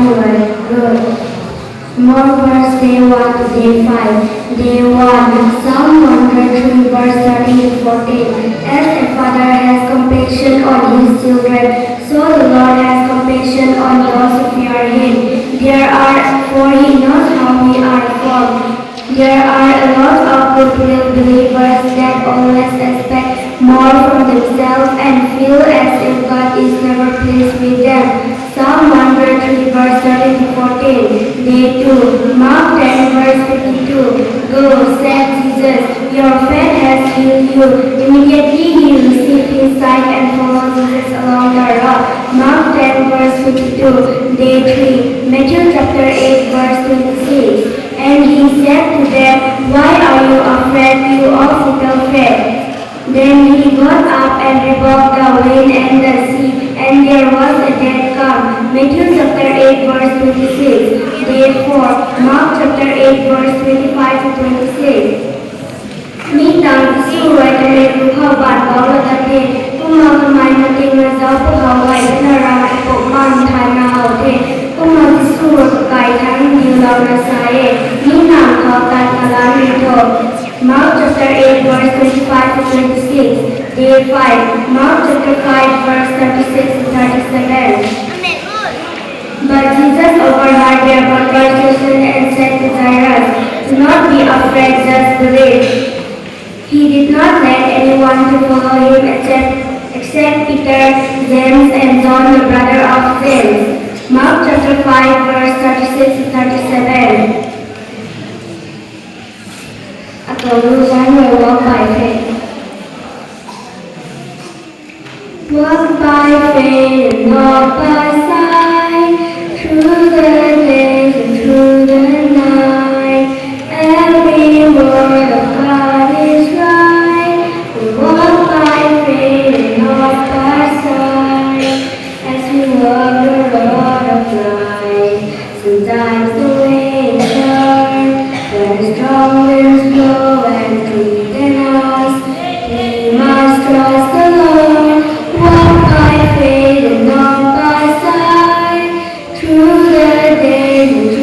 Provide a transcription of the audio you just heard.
Good. More verse day 1 to day 5. Day 1. Psalm 103 verse 13 to 14. As a father has compassion on his children, so the Lord has compassion on those who fear him. For he knows how we are formed. There are a lot of good believers that always expect more from themselves and feel as if God is never pleased with them. Psalm 103 verse 13 to 14. Day 2. Mark 10 verse 52. Go, said Jesus, your faith has healed you. Immediately he received his sight and followed Jesus along the road. Mark 10 verse 52. Day 3. Matthew chapter 8 verse 26. And he said to them, why are you afraid, you of little faith? Then he got up and rebuked the wind and the sea, and there was a dead calm. Matthew chapter 8 verse 26. Day 4. Mark chapter 8 verse 25 to 26. Mi tang siêu rồi ta lên của họ bạn đó là ta thế. Cũng mà cái máy mà tình là giáo của họ vậy là ra bộ con thái nào thế. Cũng mà cái siêu rồi cái tháng nhiều lòng là sai. Mi nàng họ ta là đi thôi. Mark chapter 8 verse 25 to 26. Day 5. Mark chapter 5 verse 36 to 37. But Jesus overheard their conversation and said to Jairus, do not be afraid, just believe. He did not let anyone to follow him except Peter, James, and John, the brother of James. Mark chapter 5 verse 36 to 37. Cầu sáng người walk by faith. Walk by faith and not by sight, through the days and through the night. Every word of God is right. We walk by faith and not by sight, as we walk the road of life. Sometimes the waves turn, when strong winds blow and weaken us. We must trust the Lord, walk by faith and not by sight, through the days and